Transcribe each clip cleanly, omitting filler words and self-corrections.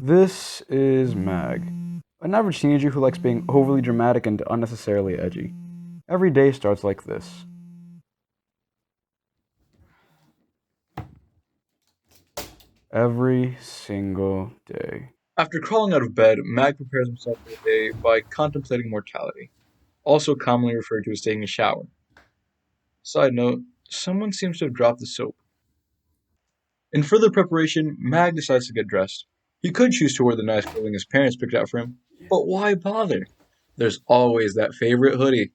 This is Mag, an average teenager who likes being overly dramatic and unnecessarily edgy. Every day starts like this. Every single day. After crawling out of bed, Mag prepares himself for the day by contemplating mortality, also commonly referred to as taking a shower. Side note, someone seems to have dropped the soap. In further preparation, Mag decides to get dressed. He could choose to wear the nice clothing his parents picked out for him, but why bother? There's always that favorite hoodie.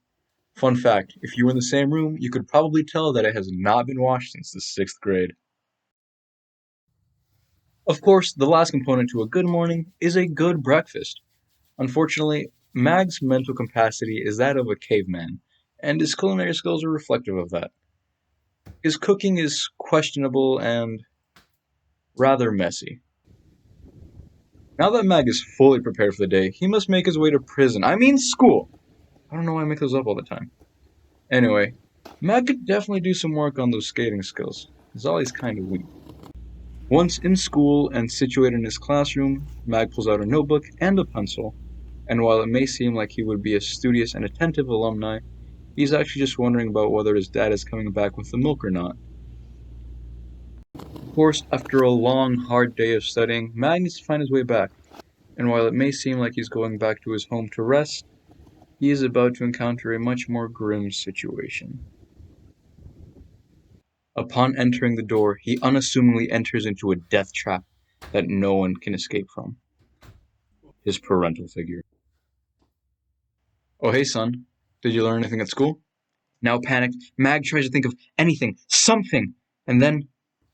Fun fact, if you were in the same room, you could probably tell that it has not been washed since the 6th grade. Of course, the last component to a good morning is a good breakfast. Unfortunately, Mag's mental capacity is that of a caveman, and his culinary skills are reflective of that. His cooking is questionable and rather messy. Now that Mag is fully prepared for the day, he must make his way to prison. I mean school! I don't know why I make those up all the time. Anyway, Mag could definitely do some work on those skating skills. He's always kind of weak. Once in school and situated in his classroom, Mag pulls out a notebook and a pencil, and while it may seem like he would be a studious and attentive alumni, he's actually just wondering about whether his dad is coming back with the milk or not. Of course, after a long, hard day of studying, Mag needs to find his way back, and while it may seem like he's going back to his home to rest, he is about to encounter a much more grim situation. Upon entering the door, he unassumingly enters into a death trap that no one can escape from. His parental figure. Oh hey son, did you learn anything at school? Now panicked, Mag tries to think of anything, something, and then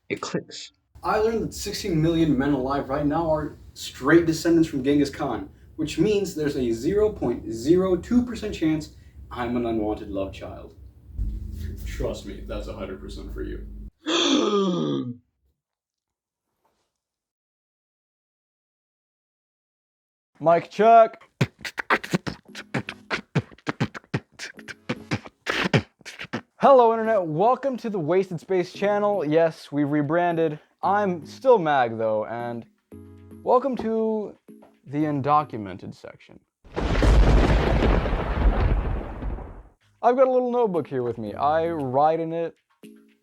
it clicks. I learned that 16 million men alive right now are straight descendants from Genghis Khan, which means there's a 0.02% chance I'm an unwanted love child. Trust me, that's 100% for you. Mic check! Hello Internet, welcome to the Wasted Space channel. Yes, we rebranded. I'm still Mag though, and welcome to the Undocumented section. I've got a little notebook here with me. I write in it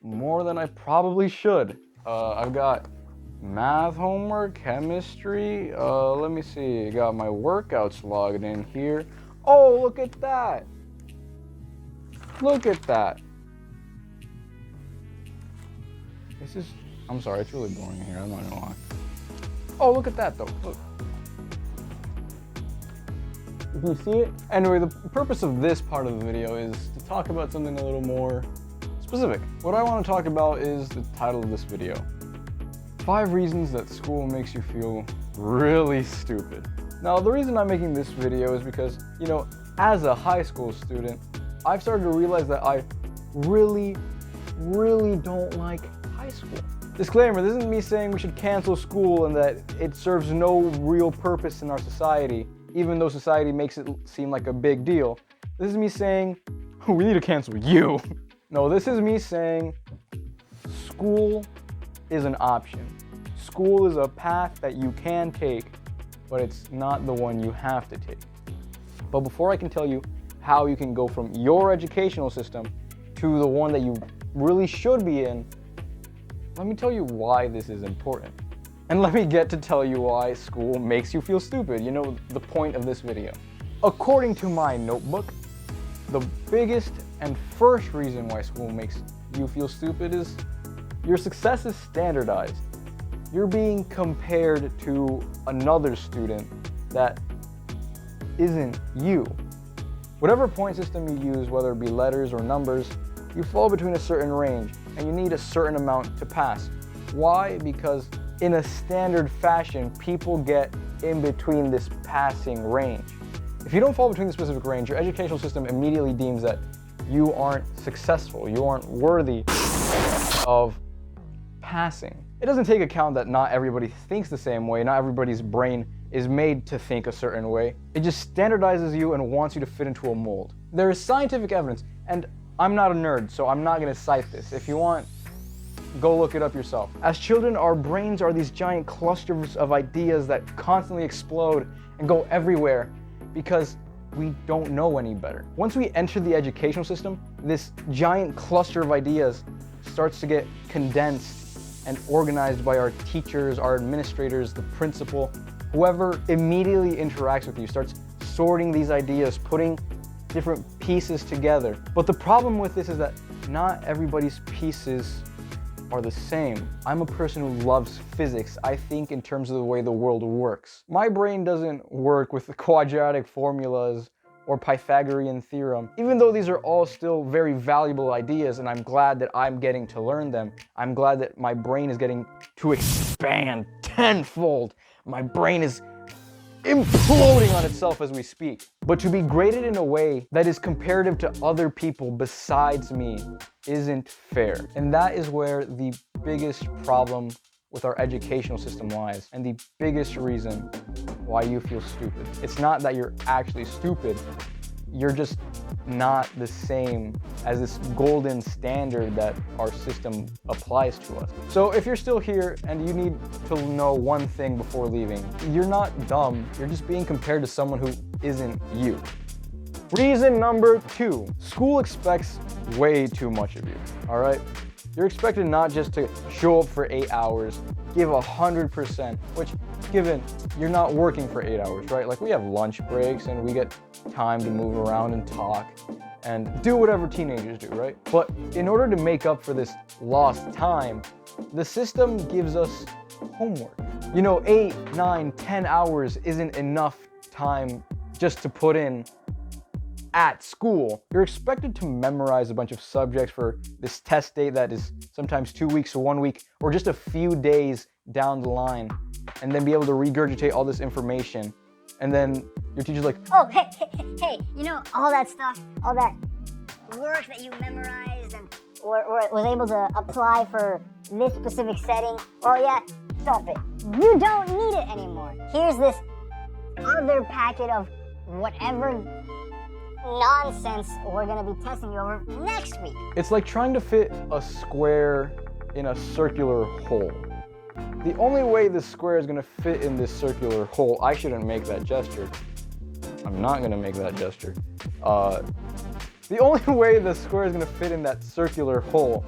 more than I probably should. I've got math homework, chemistry, let me see, I got my workouts logged in here. Oh, look at that! Look at that! This is, I'm sorry, it's really boring in here, I'm not gonna lie. Oh, look at that though, look. Can you see it? Anyway, the purpose of this part of the video is to talk about something a little more specific. What I want to talk about is the title of this video. 5 reasons that school makes you feel really stupid. Now, the reason I'm making this video is because, you know, as a high school student, I've started to realize that I really don't like high school. Disclaimer, this isn't me saying we should cancel school and that it serves no real purpose in our society, even though society makes it seem like a big deal. This is me saying, we need to cancel you. No, this is me saying school is an option. School is a path that you can take, but it's not the one you have to take. But before I can tell you how you can go from your educational system to the one that you really should be in, let me tell you why this is important. And let me get to tell you why school makes you feel stupid, you know, the point of this video. According to my notebook, the biggest and first reason why school makes you feel stupid is your success is standardized. You're being compared to another student that isn't you. Whatever point system you use, whether it be letters or numbers, you fall between a certain range and you need a certain amount to pass. Why? Because in a standard fashion, people get in between this passing range. If you don't fall between the specific range, your educational system immediately deems that you aren't successful, you aren't worthy of passing. It doesn't take account that not everybody thinks the same way, not everybody's brain is made to think a certain way. It just standardizes you and wants you to fit into a mold. There is scientific evidence, and I'm not a nerd, so I'm not gonna cite this. If you want go look it up yourself. As children, our brains are these giant clusters of ideas that constantly explode and go everywhere because we don't know any better. Once we enter the educational system, this giant cluster of ideas starts to get condensed and organized by our teachers, our administrators, the principal. Whoever immediately interacts with you starts sorting these ideas, putting different pieces together. But the problem with this is that not everybody's pieces are the same. I'm a person who loves physics. I think in terms of the way the world works. My brain doesn't work with the quadratic formulas or Pythagorean theorem. Even though these are all still very valuable ideas and I'm glad that I'm getting to learn them, I'm glad that my brain is getting to expand tenfold. My brain is imploding on itself as we speak. But to be graded in a way that is comparative to other people besides me isn't fair. And that is where the biggest problem with our educational system lies, and the biggest reason why you feel stupid. It's not that you're actually stupid, you're just not the same as this golden standard that our system applies to us. So if you're still here and you need to know one thing before leaving, you're not dumb, you're just being compared to someone who isn't you. Reason number 2, school expects way too much of you, all right? You're expected not just to show up for 8 hours, give 100%, which given you're not working for 8 hours, right? Like we have lunch breaks and we get time to move around and talk and do whatever teenagers do, right? But in order to make up for this lost time, the system gives us homework. You know, 8, 9, 10 hours isn't enough time just to put in at school. You're expected to memorize a bunch of subjects for this test date that is sometimes 2 weeks or 1 week or just a few days down the line, and then be able to regurgitate all this information. And then your teacher's like, oh, hey, you know, all that stuff, all that work that you memorized and or was able to apply for this specific setting, oh yeah, stop it. You don't need it anymore. Here's this other packet of whatever nonsense we're gonna be testing you over next week. It's like trying to fit a square in a circular hole. The only way this square is gonna fit in this circular hole, I shouldn't make that gesture. I'm not gonna make that gesture. The only way the square is gonna fit in that circular hole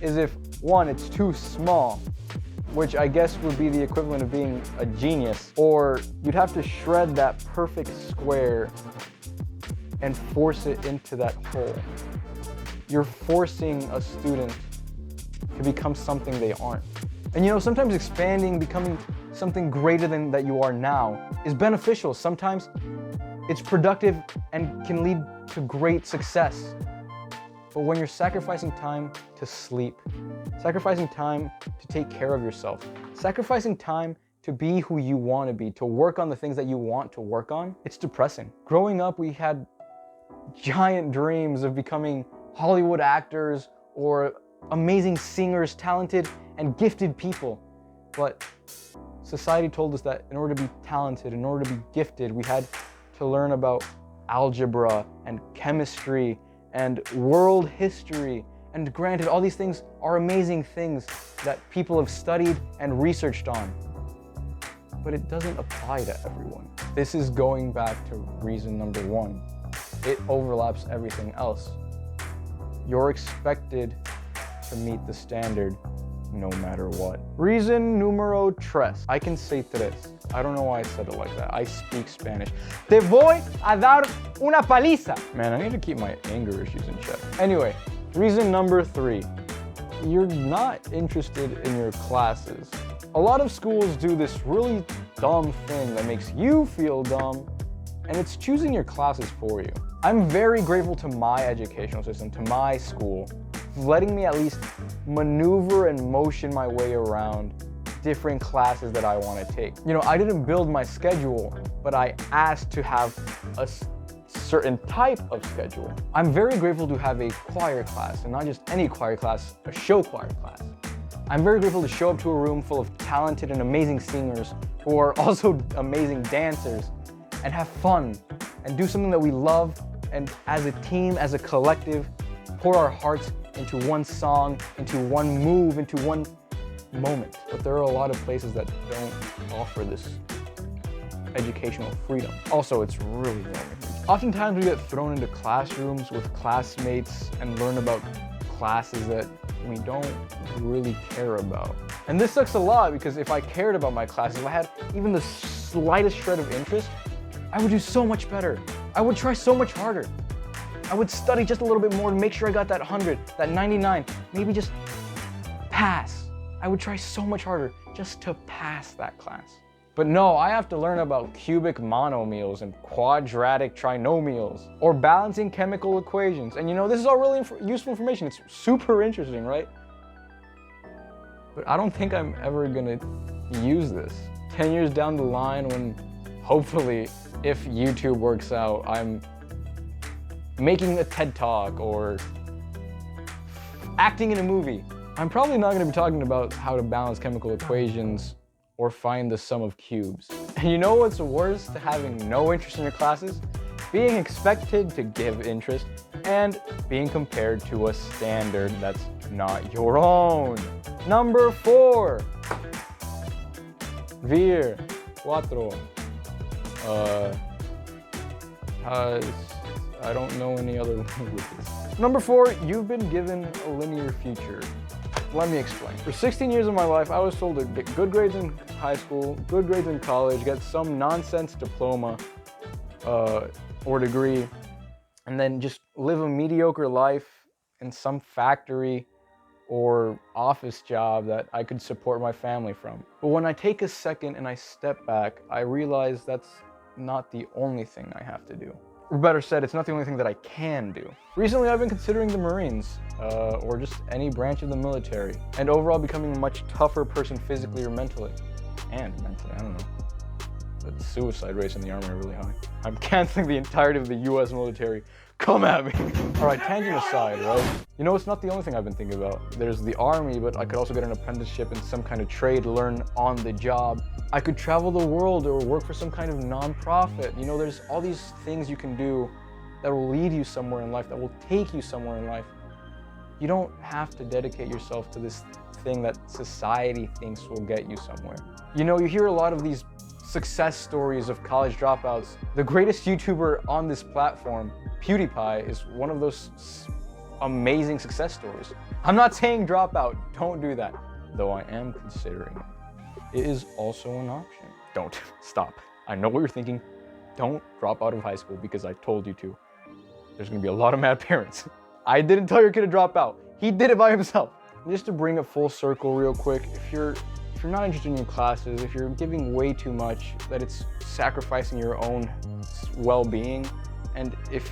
is if, one, it's too small, which I guess would be the equivalent of being a genius, or you'd have to shred that perfect square and force it into that hole. You're forcing a student to become something they aren't. And you know, sometimes expanding, becoming something greater than that you are now is beneficial. Sometimes it's productive and can lead to great success. But when you're sacrificing time to sleep, sacrificing time to take care of yourself, sacrificing time to be who you want to be, to work on the things that you want to work on, it's depressing. Growing up, we had giant dreams of becoming Hollywood actors or amazing singers, talented and gifted people. But society told us that in order to be talented, in order to be gifted, we had to learn about algebra and chemistry and world history. And granted, all these things are amazing things that people have studied and researched on. But it doesn't apply to everyone. This is going back to reason number 1. It overlaps everything else. You're expected to meet the standard no matter what. Reason numero 3. I can say tres. I don't know why I said it like that. I speak Spanish. Te voy a dar una paliza. Man, I need to keep my anger issues in check. Anyway, reason number 3. You're not interested in your classes. A lot of schools do this really dumb thing that makes you feel dumb, and it's choosing your classes for you. I'm very grateful to my educational system, to my school, letting me at least maneuver and motion my way around different classes that I want to take. You know, I didn't build my schedule, but I asked to have a certain type of schedule. I'm very grateful to have a choir class, and not just any choir class, a show choir class. I'm very grateful to show up to a room full of talented and amazing singers who are also amazing dancers and have fun and do something that we love, and as a team, as a collective, pour our hearts into one song, into one move, into one moment. But there are a lot of places that don't offer this educational freedom. Also, it's really boring. Oftentimes we get thrown into classrooms with classmates and learn about classes that we don't really care about. And this sucks a lot because if I cared about my classes, if I had even the slightest shred of interest, I would do so much better. I would try so much harder. I would study just a little bit more to make sure I got that 100, that 99, maybe just pass. I would try so much harder just to pass that class. But no, I have to learn about cubic monomials and quadratic trinomials, or balancing chemical equations. And you know, this is all really useful information. It's super interesting, right? But I don't think I'm ever gonna use this. 10 years down the line when, hopefully, if YouTube works out, I'm making a TED Talk or acting in a movie. I'm probably not gonna be talking about how to balance chemical equations or find the sum of cubes. And you know what's worse to having no interest in your classes? Being expected to give interest and being compared to a standard that's not your own. Number 4. Vir, cuatro. I don't know any other languages. Number 4, you've been given a linear future. Let me explain. For 16 years of my life, I was told to get good grades in high school, good grades in college, get some nonsense diploma or degree, and then just live a mediocre life in some factory or office job that I could support my family from. But when I take a second and I step back, I realize that's not the only thing I have to do. Or better said, it's not the only thing that I can do. Recently, I've been considering the Marines, or just any branch of the military, and overall becoming a much tougher person physically or mentally. And mentally, I don't know. The suicide rates in the Army are really high. I'm canceling the entirety of the US military. Come at me. All right, tangent aside, right? You know, it's not the only thing I've been thinking about. There's the Army, but I could also get an apprenticeship in some kind of trade, learn on the job. I could travel the world or work for some kind of nonprofit. You know, there's all these things you can do that will lead you somewhere in life, that will take you somewhere in life. You don't have to dedicate yourself to this thing that society thinks will get you somewhere. You know, you hear a lot of these success stories of college dropouts. The greatest YouTuber on this platform, PewDiePie, is one of those amazing success stories. I'm not saying drop out, don't do that, though I am considering it. It is also an option. Don't, stop. I know what you're thinking. Don't drop out of high school because I told you to. There's gonna be a lot of mad parents. I didn't tell your kid to drop out. He did it by himself. Just to bring it full circle real quick, if you're not interested in your classes, if you're giving way too much, that it's sacrificing your own well-being, and if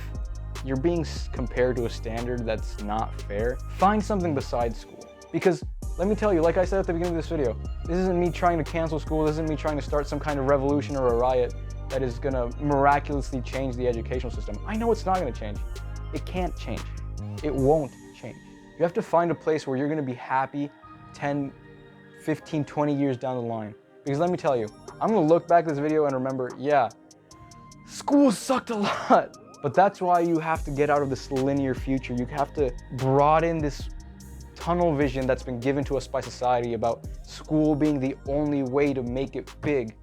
you're being compared to a standard that's not fair, find something besides school. Because let me tell you, like I said at the beginning of this video, this isn't me trying to cancel school, this isn't me trying to start some kind of revolution or a riot that is gonna miraculously change the educational system. I know it's not gonna change. It can't change. It won't change. You have to find a place where you're gonna be happy 10, 15, 20 years down the line. Because let me tell you, I'm gonna look back at this video and remember, yeah, school sucked a lot. But that's why you have to get out of this linear future. You have to broaden this tunnel vision that's been given to us by society about school being the only way to make it big.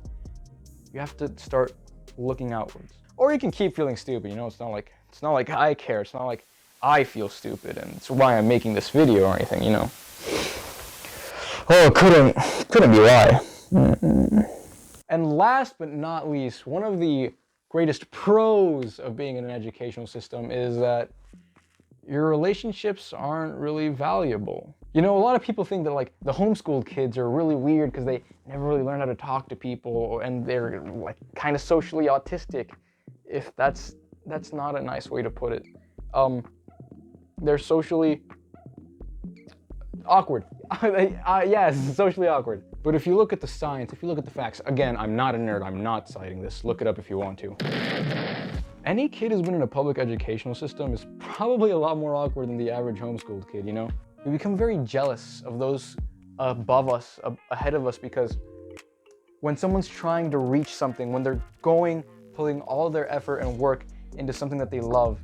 You have to start looking outwards. Or you can keep feeling stupid, you know, it's not like I care, it's not like I feel stupid and it's why I'm making this video or anything, you know. Oh, couldn't be why. And last but not least, one of the greatest pros of being in an educational system is that your relationships aren't really valuable. You know, a lot of people think that like the homeschooled kids are really weird because they never really learn how to talk to people and they're like kind of socially autistic. If that's not a nice way to put it. They're socially awkward. Yes, socially awkward. But if you look at the science, if you look at the facts, again, I'm not a nerd, I'm not citing this, look it up if you want to. Any kid who's been in a public educational system is probably a lot more awkward than the average homeschooled kid, you know? We become very jealous of those above us, ahead of us, because when someone's trying to reach something, when they're putting all their effort and work into something that they love,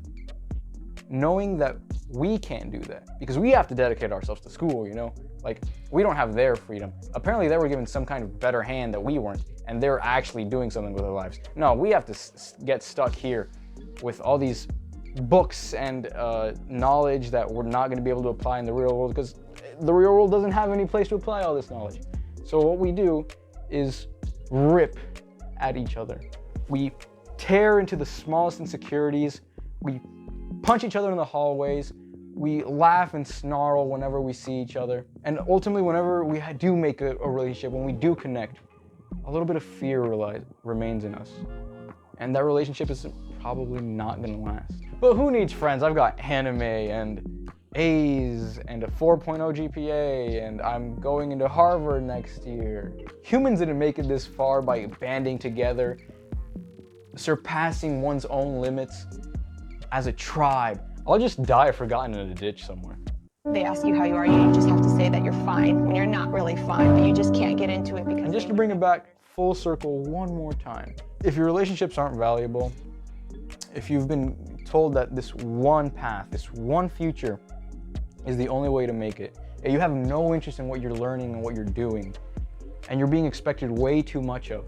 knowing that we can't do that because we have to dedicate ourselves to school, you know? Like, we don't have their freedom. Apparently they were given some kind of better hand that we weren't, and they're actually doing something with their lives. No, we have to get stuck here with all these books and knowledge that we're not going to be able to apply in the real world because the real world doesn't have any place to apply all this knowledge. So what we do is rip at each other. We tear into the smallest insecurities. We punch each other in the hallways. We laugh and snarl whenever we see each other. And ultimately, whenever we do make a relationship, when we do connect, a little bit of fear remains in us. And that relationship is probably not gonna last. But who needs friends? I've got anime and A's and a 4.0 GPA, and I'm going into Harvard next year. Humans didn't make it this far by banding together, surpassing one's own limits as a tribe. I'll just die forgotten in a ditch somewhere. They ask you how you are, you just have to say that you're fine when you're not really fine, but you just can't get into it because... And just to bring it back full circle one more time, if your relationships aren't valuable, if you've been told that this one path, this one future is the only way to make it, and you have no interest in what you're learning and what you're doing, and you're being expected way too much of,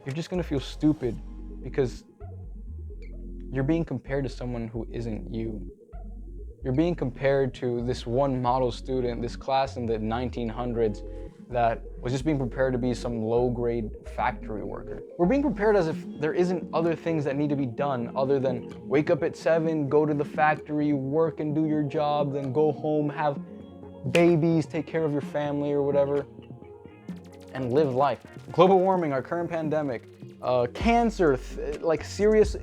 you're just gonna feel stupid because you're being compared to someone who isn't you. You're being compared to this one model student, this class in the 1900s that was just being prepared to be some low-grade factory worker. We're being prepared as if there isn't other things that need to be done other than wake up at 7, go to the factory, work and do your job, then go home, have babies, take care of your family or whatever, and live life. Global warming, our current pandemic, cancer, like serious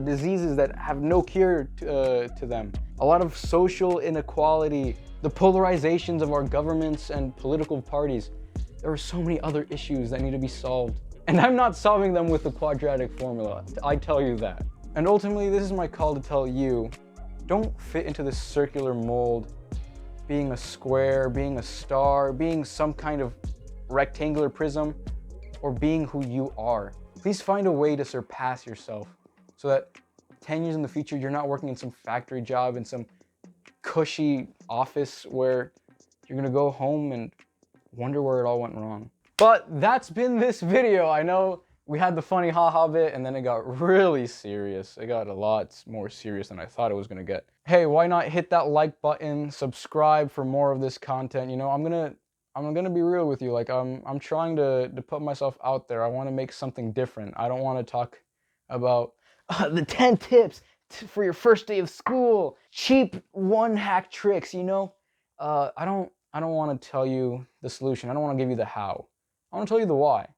diseases that have no cure to them. A lot of social inequality, the polarizations of our governments and political parties. There are so many other issues that need to be solved. And I'm not solving them with the quadratic formula, I tell you that. And ultimately, this is my call to tell you, don't fit into this circular mold, being a square, being a star, being some kind of rectangular prism, or being who you are. Please find a way to surpass yourself so that 10 years in the future, you're not working in some factory job in some cushy office where you're gonna go home and wonder where it all went wrong. But that's been this video. I know we had the funny haha bit and then it got really serious. It got a lot more serious than I thought it was gonna get. Hey, why not hit that like button, subscribe for more of this content. You know, I'm gonna be real with you. Like I'm trying to put myself out there. I wanna make something different. I don't wanna talk about the 10 tips for your first day of school, cheap one hack tricks, you know? I don't want to tell you the solution. I don't want to give you the how. I want to tell you the why.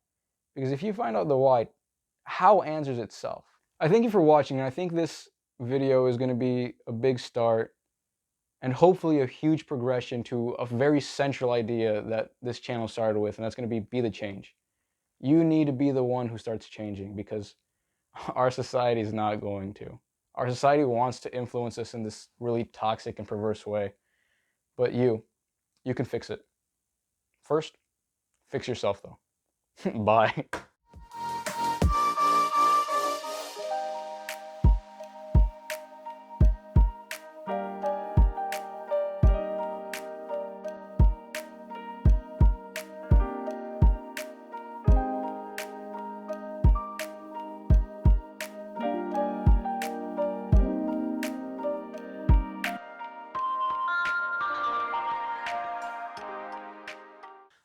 Because if you find out the why, how answers itself. I thank you for watching, and I think this video is going to be a big start and hopefully a huge progression to a very central idea that this channel started with, and that's going to be the change. You need to be the one who starts changing because our society is not going to. Our society wants to influence us in this really toxic and perverse way. But you can fix it. First, fix yourself though. Bye.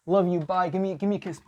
Love you, bye. Give me a kiss.